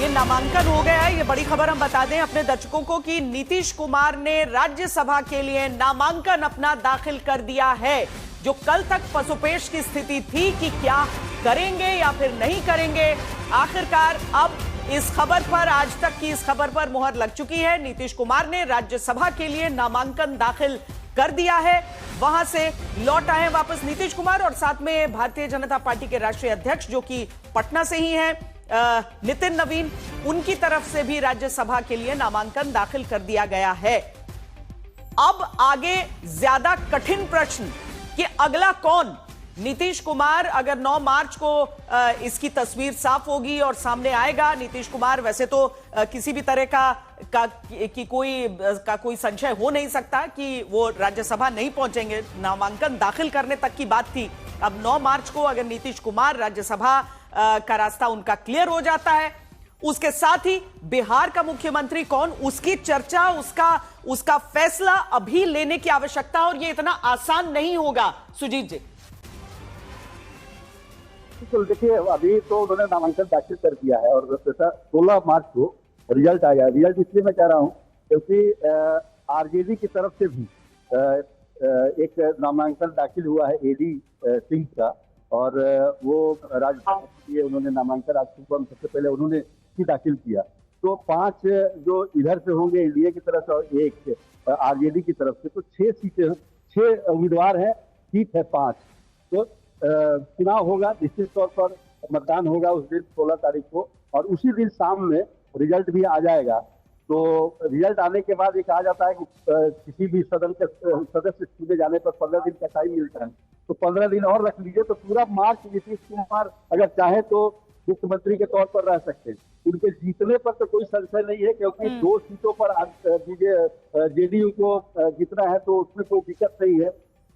ये नामांकन हो गया है। ये बड़ी खबर हम बता दें अपने दर्शकों को कि नीतीश कुमार ने राज्यसभा के लिए नामांकन अपना दाखिल कर दिया है। जो कल तक पसोपेश की स्थिति थी कि क्या करेंगे या फिर नहीं करेंगे, आखिरकार अब इस खबर पर, आज तक की इस खबर पर मुहर लग चुकी है। नीतीश कुमार ने राज्यसभा के लिए नामांकन दाखिल कर दिया है। वहां से लौट आए वापस नीतीश कुमार और साथ में भारतीय जनता पार्टी के राष्ट्रीय अध्यक्ष जो कि पटना से ही हैं, नितिन नवीन, उनकी तरफ से भी राज्यसभा के लिए नामांकन दाखिल कर दिया गया है। अब आगे ज्यादा कठिन प्रश्न कि अगला कौन। नीतीश कुमार, अगर 9 मार्च को इसकी तस्वीर साफ होगी और सामने आएगा, नीतीश कुमार वैसे तो किसी भी तरह का कोई संशय हो नहीं सकता कि वो राज्यसभा नहीं पहुंचेंगे। नामांकन दाखिल करने तक की बात थी। अब 9 मार्च को अगर नीतीश कुमार राज्यसभा का रास्ता उनका क्लियर हो जाता है, उसके साथ ही बिहार का मुख्यमंत्री कौन, उसकी चर्चा, उसका फैसला अभी लेने की आवश्यकता, और ये इतना आसान नहीं होगा। सुजीत जी, देखिए अभी तो उन्होंने नामांकन दाखिल कर दिया है और 16 मार्च को रिजल्ट आएगा। रिजल्ट इसलिए मैं कह रहा हूँ क्योंकि आरजेडी की तरफ से भी एक नामांकन दाखिल हुआ है एडी सिंह का, और वो राज्यसभा के लिए उन्होंने नामांकन आज सुबह सबसे पहले उन्होंने ही दाखिल किया। तो 5 जो इधर से होंगे एनडीए की तरफ से और 1 आरजेडी की तरफ से, तो 6 सीटें, 6 उम्मीदवार हैं, सीट है 5। तो चुनाव होगा, निश्चित तौर पर मतदान होगा उस दिन 16 तारीख को, और उसी दिन शाम में रिजल्ट भी आ जाएगा। तो रिजल्ट आने के बाद ये कहा जाता है कि किसी भी सदन के सदस्य चुने जाने पर 15 दिन का टाइम मिलता है। तो 15 दिन और रख लीजिए, तो पूरा मार्च नीतीश कुमार अगर चाहे तो मुख्यमंत्री के तौर पर रह सकते हैं। उनके जीतने पर तो कोई संशय नहीं है, क्योंकि 2 सीटों पर जेडीयू को जीतना है, तो उसमें कोई दिक्कत नहीं है।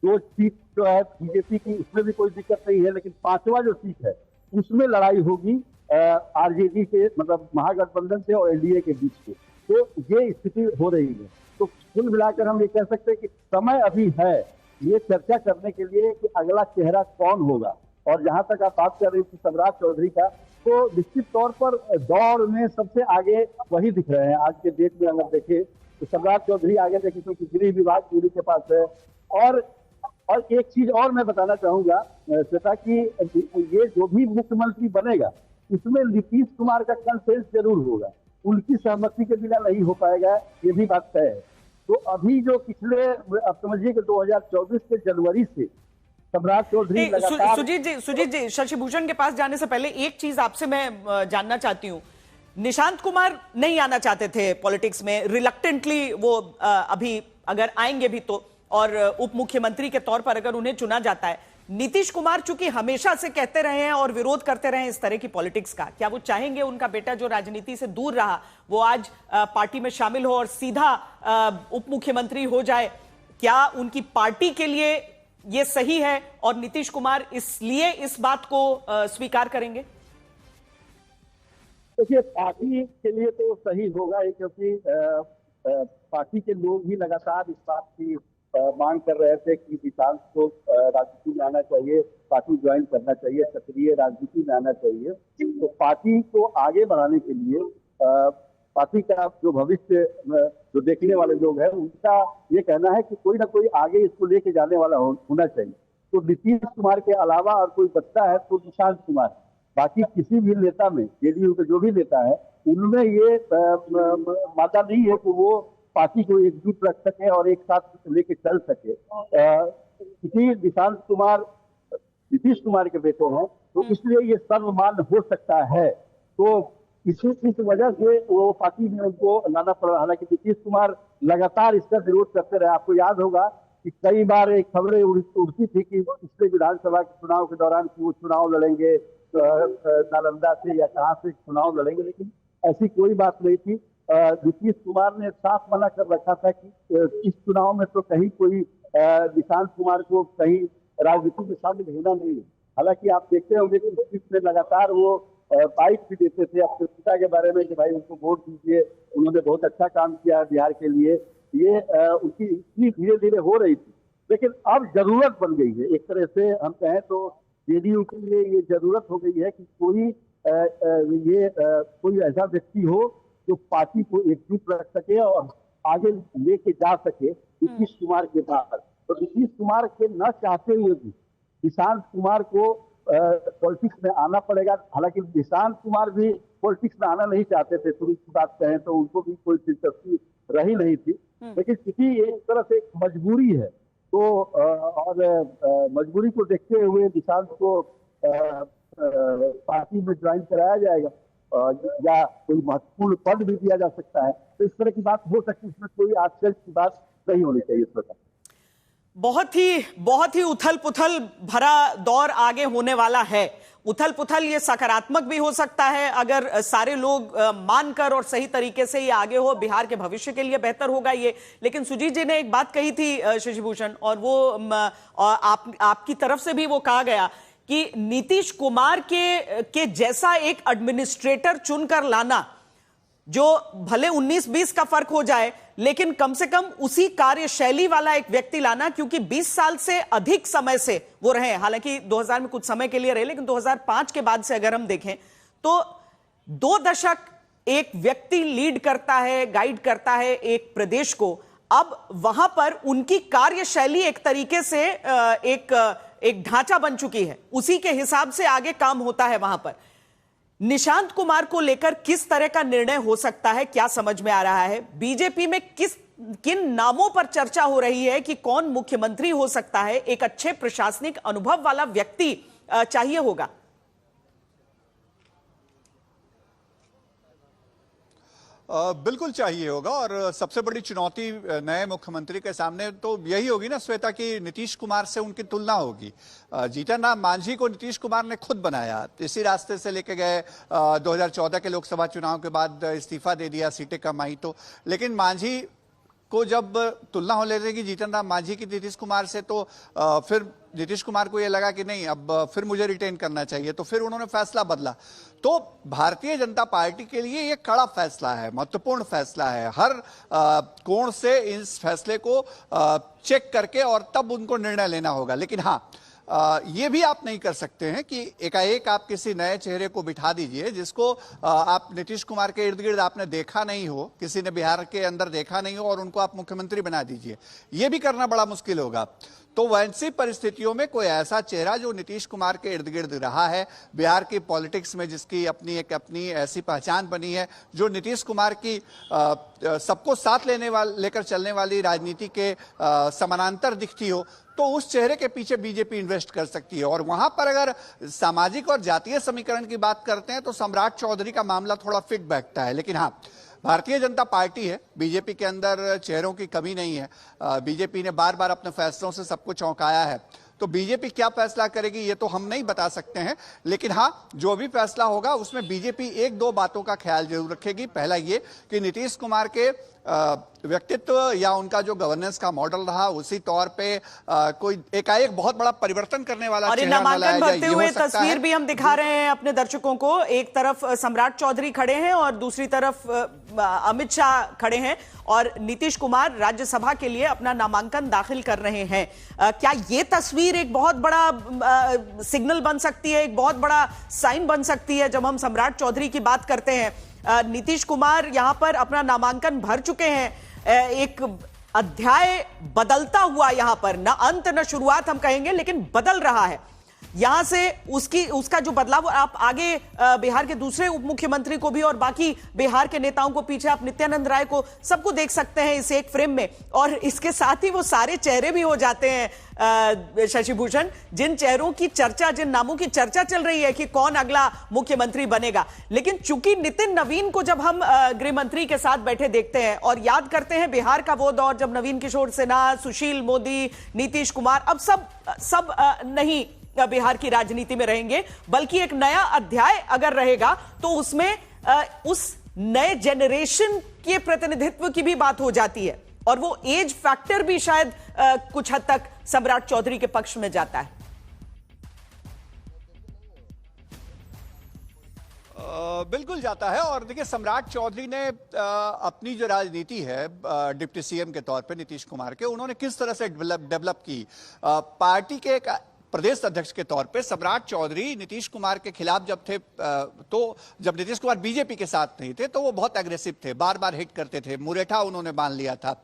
2 सीट जो है बीजेपी की, उसमें भी कोई दिक्कत नहीं है। लेकिन 5वां जो सीट है उसमें लड़ाई होगी आरजेडी के, मतलब महागठबंधन से और एनडीए के बीच में। तो ये स्थिति हो रही है। तो कुल मिलाकर हम ये कह सकते हैं कि समय अभी है ये चर्चा करने के लिए कि अगला चेहरा कौन होगा। और जहां तक आप बात कर रही थी सम्राट चौधरी का, तो निश्चित तौर पर दौड़ में सबसे आगे वही दिख रहे हैं आज के डेट में। अगर देखें तो सम्राट चौधरी आगे देखें, क्योंकि गृह विभाग पूरी के पास है। और एक चीज और मैं बताना चाहूंगा श्वेता, कि ये जो भी मुख्यमंत्री बनेगा उसमें नीतीश कुमार का कंसेंस जरूर होगा, उनकी सहमति के बिना नहीं हो पाएगा, ये भी बात तय है। तो अभी जो पिछले, अब समझिए कि 2024 के जनवरी से सम्राट चौधरी लगातार। सुजीत जी, शशि भूषण के पास जाने से पहले एक चीज आपसे मैं जानना चाहती हूँ। निशांत कुमार नहीं आना चाहते थे पॉलिटिक्स में, रिलक्टेंटली वो अभी अगर आएंगे भी तो, और उप मुख्यमंत्री के तौर पर अगर उन्हें चुना जाता है। नीतीश कुमार चूंकि हमेशा से कहते रहे हैं और विरोध करते रहे इस तरह की पॉलिटिक्स का, क्या वो चाहेंगे उनका बेटा जो राजनीति से दूर रहा वो आज पार्टी में शामिल हो और सीधा उप मुख्यमंत्री हो जाए? क्या उनकी पार्टी के लिए ये सही है और नीतीश कुमार इसलिए इस बात को स्वीकार करेंगे? देखिए पार्टी के लिए तो सही होगा, क्योंकि पार्टी के लोग भी लगातार इस बात की मांग कर रहे थे कि विशाल को राजनीति में आना चाहिए, पार्टी ज्वाइन करना चाहिए, सक्रिय राजनीति में आना चाहिए। तो पार्टी को आगे बढ़ाने के लिए पार्टी का जो भविष्य जो देखने वाले लोग हैं उनका ये कहना है कि कोई ना कोई आगे इसको लेके जाने वाला होना चाहिए। तो नीतीश कुमार के अलावा और कोई बचता है तो निशांत कुमार। बाकी किसी भी नेता में, जेडीयू के जो भी नेता है, उनमें ये मादा नहीं है कि वो पार्टी को एकजुट रख सके और एक साथ लेके चल सके। इसी निशांत कुमार नीतीश कुमार के बेटे हैं, तो इसलिए ये सर्वमान्य हो सकता है। तो इस वजह से वो पार्टी में उनको लाना पड़ा। हालांकि नीतीश कुमार लगातार इसका विरोध करते रहे। आपको याद होगा कि कई बार एक खबरें उड़ती थी कि पिछले विधानसभा के चुनाव के दौरान कि वो चुनाव लड़ेंगे नालंदा से या कहाँ से चुनाव लड़ेंगे, लेकिन ऐसी कोई बात नहीं थी। नीतीश कुमार ने साफ मना कर रखा था कि इस चुनाव में तो कहीं कोई निशांत कुमार को कहीं राजनीति में शामिल होना नहीं है। हालांकि आप देखते होंगे कि इसमें लगातार वो बाइट भी देते थे अपने पिता के बारे में कि भाई उनको वोट दीजिए, उन्होंने बहुत अच्छा काम किया है बिहार के लिए। ये उनकी इतनी धीरे धीरे हो रही थी, लेकिन अब जरूरत बन गई है। एक तरह से हम कहें तो जेडीयू के लिए ये जरूरत हो गई है कि कोई कोई ऐसा व्यक्ति हो जो पार्टी को एकजुट रख सके और आगे लेके जा सके नीतीश कुमार के बाद। तो नीतीश कुमार के न चाहते हुए भी निशांत कुमार को पॉलिटिक्स में आना पड़ेगा। हालांकि निशांत कुमार भी पॉलिटिक्स में आना नहीं चाहते थे, शुरू की बात कहें तो उनको भी कोई दिलचस्पी रही नहीं थी, लेकिन क्योंकि एक तरह से एक मजबूरी है तो और मजबूरी को देखते हुए निशांत को पार्टी में ज्वाइन कराया जाएगा या कोई महत्वपूर्ण पद भी दिया जा सकता है। तो इस तरह की बात हो सकती है, इसमें कोई आश्चर्य की बात नहीं होनी चाहिए इस प्रकार। बहुत ही उथल पुथल भरा दौर आगे होने वाला है। उथल पुथल ये सकारात्मक भी हो सकता है अगर सारे लोग मानकर और सही तरीके से ये आगे हो, बिहार के भविष्य के लिए बेहतर होगा ये। लेकिन सुजीत जी ने एक बात कही थी शशिभूषण, और वो आपकी तरफ से भी वो कहा गया कि नीतीश कुमार के जैसा एक एडमिनिस्ट्रेटर चुनकर लाना, जो भले 19-20 का फर्क हो जाए लेकिन कम से कम उसी कार्यशैली वाला एक व्यक्ति लाना, क्योंकि 20 साल से अधिक समय से वो रहे। हालांकि 2000 में कुछ समय के लिए रहे, लेकिन 2005 के बाद से अगर हम देखें तो 2 दशक एक व्यक्ति लीड करता है, गाइड करता है एक प्रदेश को। अब वहां पर उनकी कार्यशैली एक तरीके से एक ढांचा बन चुकी है, उसी के हिसाब से आगे काम होता है वहां पर। निशांत कुमार को लेकर किस तरह का निर्णय हो सकता है, क्या समझ में आ रहा है? बीजेपी में किन नामों पर चर्चा हो रही है कि कौन मुख्यमंत्री हो सकता है? एक अच्छे प्रशासनिक अनुभव वाला व्यक्ति चाहिए होगा। बिल्कुल चाहिए होगा, और सबसे बड़ी चुनौती नए मुख्यमंत्री के सामने तो यही होगी ना श्वेता, कि नीतीश कुमार से उनकी तुलना होगी। जीतन राम मांझी को नीतीश कुमार ने खुद बनाया, इसी रास्ते से लेके गए। 2014 के लोकसभा चुनाव के बाद इस्तीफा दे दिया, सीटें कम आई तो। लेकिन मांझी को जब तुलना हो लेगी जीतन राम मांझी की नीतीश कुमार से, तो फिर नीतीश कुमार को यह लगा कि नहीं, अब फिर मुझे रिटेन करना चाहिए, तो फिर उन्होंने फैसला बदला। तो भारतीय जनता पार्टी के लिए यह कड़ा फैसला है, महत्वपूर्ण फैसला है। हर कोण से इस फैसले को चेक करके और तब उनको निर्णय लेना होगा। लेकिन हाँ, ये भी आप नहीं कर सकते हैं कि एकाएक आप किसी नए चेहरे को बिठा दीजिए जिसको आप नीतीश कुमार के इर्द गिर्द आपने देखा नहीं हो, किसी ने बिहार के अंदर देखा नहीं हो, और उनको आप मुख्यमंत्री बना दीजिए। ये भी करना बड़ा मुश्किल होगा। तो वैसी परिस्थितियों में कोई ऐसा चेहरा जो नीतीश कुमार के इर्द गिर्द रहा है, बिहार की पॉलिटिक्स में जिसकी अपनी ऐसी पहचान बनी है, जो नीतीश कुमार की सबको साथ लेकर चलने वाली राजनीति के समानांतर दिखती हो, तो उस चेहरे के पीछे बीजेपी इन्वेस्ट कर सकती है। और वहां पर अगर सामाजिक और जातीय समीकरण की बात करते हैं तो सम्राट चौधरी का मामला थोड़ा फिट बैठता है। लेकिन हाँ, भारतीय जनता पार्टी है, बीजेपी के अंदर चेहरों की कमी नहीं है। बीजेपी ने बार बार अपने फैसलों से सबको चौंकाया है। तो बीजेपी क्या फैसला करेगी ये तो हम नहीं बता सकते हैं, लेकिन हाँ, जो भी फैसला होगा उसमें बीजेपी 1-2 बातों का ख्याल जरूर रखेगी। पहला ये कि नीतीश कुमार के व्यक्तित्व या उनका जो गवर्नेंस का मॉडल रहा, उसी तौर पे कोई एकाएक बहुत बड़ा परिवर्तन करने वाला और नामांकन भरते हुए तस्वीर भी हम दिखा रहे हैं अपने दर्शकों को। एक तरफ सम्राट चौधरी खड़े हैं और दूसरी तरफ अमित शाह खड़े हैं, और नीतीश कुमार राज्यसभा के लिए अपना नामांकन दाखिल कर रहे हैं। क्या ये तस्वीर एक बहुत बड़ा सिग्नल बन सकती है, एक बहुत बड़ा साइन बन सकती है? जब हम सम्राट चौधरी की बात करते हैं, नीतीश कुमार यहां पर अपना नामांकन भर चुके हैं। एक अध्याय बदलता हुआ यहां पर, न अंत न शुरुआत हम कहेंगे, लेकिन बदल रहा है। यहां से उसका जो बदलाव, आप आगे बिहार के दूसरे उप मुख्यमंत्री को भी और बाकी बिहार के नेताओं को, पीछे आप नित्यानंद राय को, सबको देख सकते हैं इस एक फ्रेम में। और इसके साथ ही वो सारे चेहरे भी हो जाते हैं शशिभूषण, जिन चेहरों की चर्चा, जिन नामों की चर्चा चल रही है कि कौन अगला मुख्यमंत्री बनेगा। लेकिन चूंकि नितिन नवीन को जब हम गृह मंत्री के साथ बैठे देखते हैं और याद करते हैं बिहार का वो दौर जब नवीन किशोर सिन्हा, सुशील मोदी, नीतीश कुमार, अब सब नहीं बिहार की राजनीति में रहेंगे, बल्कि एक नया अध्याय अगर रहेगा तो उसमें उस नए जेनरेशन के प्रतिनिधित्व की भी बात हो जाती है, और वो एज फैक्टर भी शायद कुछ हद तक सम्राट चौधरी के पक्ष में जाता है। बिल्कुल जाता है। और देखिए, सम्राट चौधरी ने अपनी जो राजनीति है डिप्टी सीएम के तौर पे नीतीश कुमार के, उन्होंने किस तरह से डेवलप की। पार्टी के एक प्रदेश अध्यक्ष के तौर पे। सम्राट चौधरी नीतीश कुमार के खिलाफ जब थे, तो जब नीतीश कुमार बीजेपी के साथ नहीं थे तो वो बहुत एग्रेसिव थे, बार बार हिट करते थे, मुरेठा उन्होंने बांध लिया था।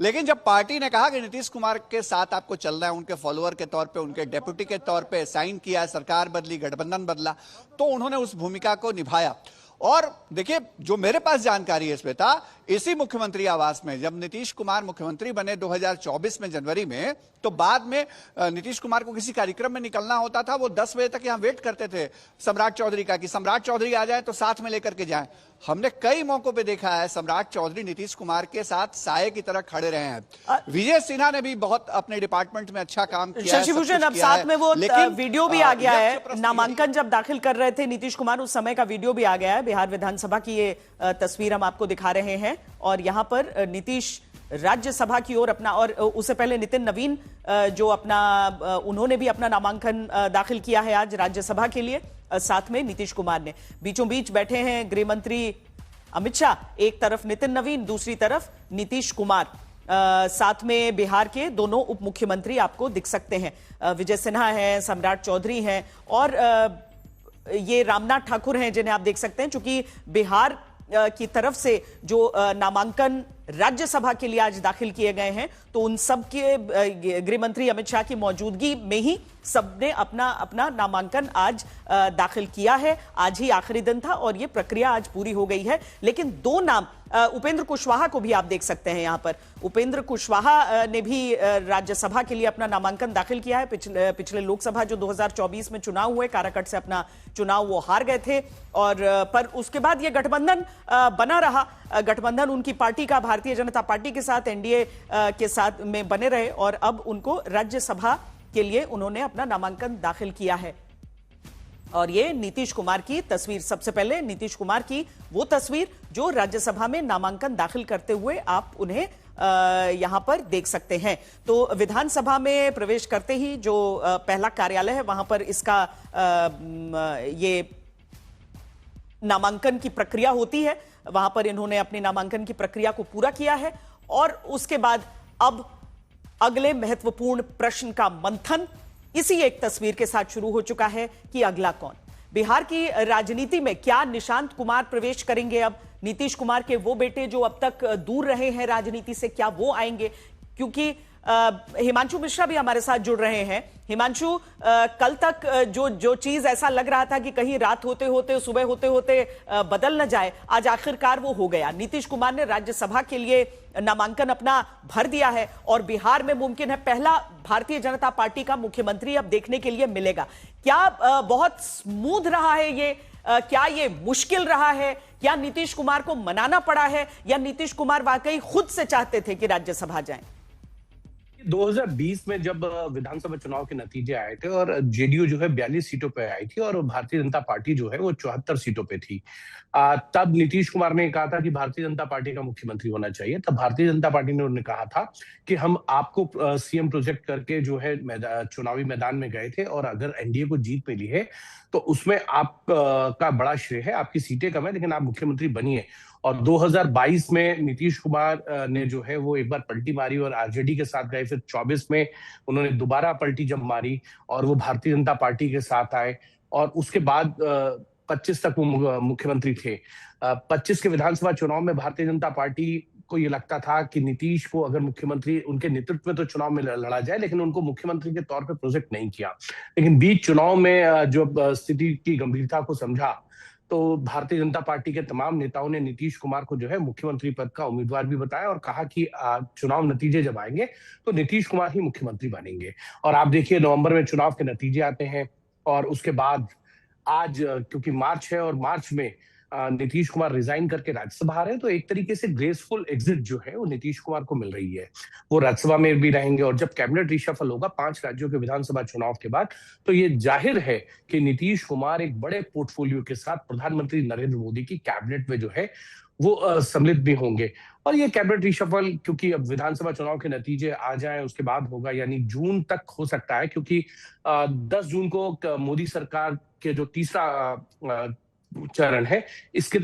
लेकिन जब पार्टी ने कहा कि नीतीश कुमार के साथ आपको चलना है, उनके फॉलोअर के तौर पे, उनके डेप्यूटी के तौर पे साइन किया, सरकार बदली, गठबंधन बदला, तो उन्होंने उस भूमिका को निभाया। और देखिए, जो मेरे पास जानकारी है श्वेता, इसी मुख्यमंत्री आवास में जब नीतीश कुमार मुख्यमंत्री बने 2024 में जनवरी में, तो बाद में नीतीश कुमार को किसी कार्यक्रम में निकलना होता था, वो 10 बजे तक यहां वेट करते थे सम्राट चौधरी का कि सम्राट चौधरी आ जाए तो साथ में लेकर के जाएं। हमने कई मौकों पे देखा है सम्राट चौधरी नीतीश कुमार के साथ साये की तरह खड़े रहे हैं। विजय सिन्हा ने भी बहुत अपने डिपार्टमेंट में अच्छा काम किया है। शशि भूषण, अब साथ में वो वीडियो भी आ गया है, नामांकन जब दाखिल कर रहे थे नीतीश कुमार, उस समय का वीडियो भी आ गया है। बिहार विधानसभा की ये तस्वीर हम आपको दिखा रहे हैं और यहाँ पर नीतीश राज्यसभा की ओर अपना, और उससे पहले नितिन नवीन जो अपना, उन्होंने भी अपना नामांकन दाखिल किया है आज राज्यसभा के लिए। साथ में नीतीश कुमार ने बीचों बीच बैठे हैं गृह मंत्री अमित शाह, एक तरफ नितिन नवीन, दूसरी तरफ नीतीश कुमार, साथ में बिहार के दोनों उप मुख्यमंत्री आपको दिख सकते हैं, विजय सिन्हा हैं, सम्राट चौधरी हैं और ये रामनाथ ठाकुर हैं जिन्हें आप देख सकते हैं। चूंकि बिहार की तरफ से जो नामांकन राज्यसभा के लिए आज दाखिल किए गए हैं, तो उन सब के गृह मंत्री अमित शाह की मौजूदगी में ही सबने अपना अपना नामांकन आज दाखिल किया है। आज ही आखिरी दिन था और ये प्रक्रिया आज पूरी हो गई है। लेकिन दो नाम, उपेंद्र कुशवाहा को भी आप देख सकते हैं यहाँ पर। उपेंद्र कुशवाहा ने भी राज्यसभा के लिए अपना नामांकन दाखिल किया है। पिछले लोकसभा जो 2024 में चुनाव हुए, काराकट से अपना चुनाव वो हार गए थे, और पर उसके बाद ये गठबंधन बना रहा। गठबंधन उनकी पार्टी का भारतीय जनता पार्टी के साथ, एनडीए के साथ में बने रहे और अब उनको राज्यसभा के लिए उन्होंने अपना नामांकन दाखिल किया है। और ये नीतीश कुमार की तस्वीर, सबसे पहले नीतीश कुमार की वो तस्वीर जो राज्यसभा में नामांकन दाखिल करते हुए आप उन्हें यहां पर देख सकते हैं। तो विधानसभा में प्रवेश करते ही जो पहला कार्यालय है वहां पर इसका ये नामांकन की प्रक्रिया होती है, वहां पर इन्होंने अपनी नामांकन की प्रक्रिया को पूरा किया है। और उसके बाद अब अगले महत्वपूर्ण प्रश्न का मंथन इसी एक तस्वीर के साथ शुरू हो चुका है कि अगला कौन। बिहार की राजनीति में क्या निशांत कुमार प्रवेश करेंगे? अब नीतीश कुमार के वो बेटे जो अब तक दूर रहे हैं राजनीति से, क्या वो आएंगे? क्योंकि हिमांशु मिश्रा भी हमारे साथ जुड़ रहे हैं। हिमांशु, कल तक जो चीज ऐसा लग रहा था कि कहीं रात होते होते, सुबह होते होते बदल न जाए, आज आखिरकार वो हो गया। नीतीश कुमार ने राज्यसभा के लिए नामांकन अपना भर दिया है और बिहार में मुमकिन है पहला भारतीय जनता पार्टी का मुख्यमंत्री अब देखने के लिए मिलेगा। क्या बहुत स्मूथ रहा है ये? क्या ये मुश्किल रहा है? क्या नीतीश कुमार को मनाना पड़ा है या नीतीश कुमार वाकई खुद से चाहते थे कि राज्यसभा जाएं? 2020 में जब विधानसभा चुनाव के नतीजे आए थे और जेडीयू जो है 42 सीटों पे आई थी और भारतीय जनता पार्टी जो है वो 74 सीटों पे थी, तब नीतीश कुमार ने कहा था कि भारतीय जनता पार्टी का मुख्यमंत्री होना चाहिए। तब भारतीय जनता पार्टी ने उन्हें कहा था कि हम आपको सीएम प्रोजेक्ट करके जो है चुनावी मैदान में गए थे और अगर एनडीए को जीत मिली है तो उसमें आप का बड़ा श्रेय है, आपकी सीटें कम है लेकिन आप मुख्यमंत्री बनिए। और 2022 में नीतीश कुमार ने जो है वो एक बार पलटी मारी और आरजेडी के साथ गए, फिर 24 में उन्होंने दोबारा पलटी जब मारी और वो भारतीय जनता पार्टी के साथ आए और उसके बाद 25 तक वो मुख्यमंत्री थे। 25 के विधानसभा चुनाव में भारतीय जनता पार्टी को ये लगता था कि नीतीश को अगर मुख्यमंत्री, उनके नेतृत्व में तो चुनाव में लड़ा जाए लेकिन उनको मुख्यमंत्री के तौर पे प्रोजेक्ट नहीं किया। लेकिन बीच चुनाव में जब स्थिति की गंभीरता को समझा तो भारतीय जनता पार्टी के तमाम नेताओं ने नीतीश कुमार को जो है मुख्यमंत्री पद का उम्मीदवार भी बताया और कहा कि चुनाव नतीजे जब आएंगे तो नीतीश कुमार ही मुख्यमंत्री बनेंगे। और आप देखिए नवंबर में चुनाव के नतीजे आते हैं और उसके बाद आज क्योंकि मार्च है और मार्च में नीतीश कुमार रिजाइन करके राज्यसभा आ रहे हैं, तो एक तरीके से ग्रेसफुल एग्जिट जो है वो नीतीश कुमार को मिल रही है। वो राज्यसभा में भी रहेंगे और जब कैबिनेट रिशफल होगा 5 राज्यों के विधानसभा चुनाव के बाद, तो ये जाहिर है कि नीतीश कुमार एक बड़े पोर्टफोलियो के साथ प्रधानमंत्री नरेंद्र मोदी की कैबिनेट में जो है वो सम्मिलित भी होंगे। और ये कैबिनेट रिशफल क्योंकि अब विधानसभा चुनाव के नतीजे आ जाए उसके बाद होगा, यानी जून तक हो सकता है, क्योंकि 10 जून को मोदी सरकार के जो तीसरा चरण है इसके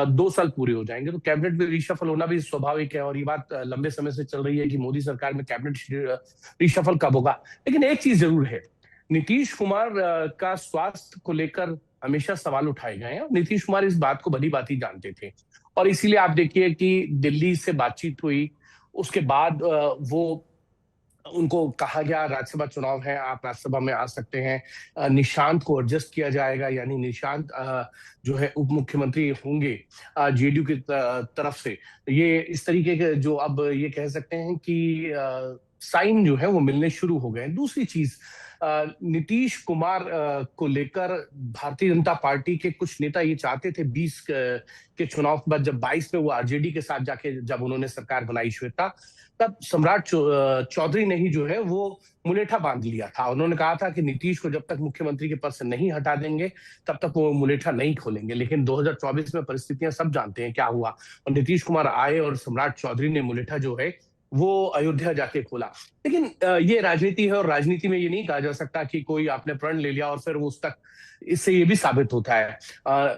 2 साल पूरे हो जाएंगे, तो कैबिनेट में रिशफल होना भी स्वाभाविक है। और ये बात लंबे समय से चल रही है कि मोदी सरकार में कैबिनेट रिशफल कब होगा। लेकिन एक चीज जरूर है, नीतीश कुमार का स्वास्थ्य को लेकर हमेशा सवाल उठाए गए हैं और नीतीश कुमार इस बात को भली भांति जानते थे। और इसीलिए आप देखिए कि दिल्ली से बातचीत हुई, उसके बाद वो उनको कहा गया राज्यसभा चुनाव है, आप राज्यसभा में आ सकते हैं, निशांत को एडजस्ट किया जाएगा, यानी निशांत जो है उप मुख्यमंत्री होंगे जेडीयू की तरफ से। ये इस तरीके के जो अब ये कह सकते हैं कि साइन जो है वो मिलने शुरू हो गए हैं। दूसरी चीज, नीतीश कुमार को लेकर भारतीय जनता पार्टी के कुछ नेता ये चाहते थे 20 के चुनाव के बाद, जब 22 में वो आरजेडी के साथ जाके जब उन्होंने सरकार बनाई श्वेता, तब सम्राट चौधरी ने ही जो है वो मुलेठा बांध लिया था। उन्होंने कहा था कि नीतीश को जब तक मुख्यमंत्री के पद से नहीं हटा देंगे तब तक वो मुलेठा नहीं खोलेंगे। लेकिन 2024 में परिस्थितियां सब जानते हैं क्या हुआ, और नीतीश कुमार आए और सम्राट चौधरी ने मुलेठा जो है वो अयोध्या जाके खोला। लेकिन ये राजनीति है, और राजनीति में ये नहीं कहा जा सकता कि कोई आपने प्रण ले लिया और फिर वो उस तक, इससे ये भी साबित होता है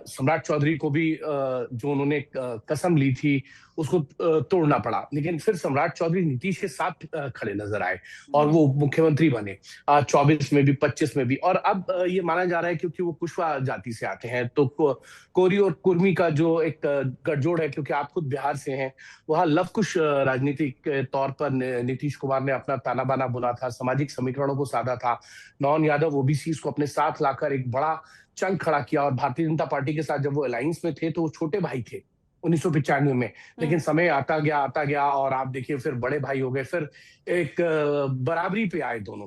सम्राट चौधरी को भी जो उन्होंने कसम ली थी उसको तोड़ना पड़ा। लेकिन फिर सम्राट चौधरी नीतीश के साथ खड़े नजर आए और वो मुख्यमंत्री बने 24 में भी, 25 में भी। और अब ये माना जा रहा है क्योंकि वो कुशवाहा जाति से आते हैं, तो कोरी और कुर्मी का जो एक गठजोड़ है, क्योंकि आप खुद बिहार से हैं, वहां लव कुश राजनीति के तौर पर नीतीश कुमार ने अपना ताना बाना बुना था, सामाजिक समीकरणों को साधा था, नॉन यादव ओबीसी को अपने साथ लाकर एक बड़ा चंग खड़ा किया। और भारतीय जनता पार्टी के साथ जब वो अलायंस में थे तो वो छोटे भाई थे 1995 में, लेकिन समय आता गया और आप देखिए फिर बड़े भाई हो गए, फिर एक बराबरी पे आए दोनों।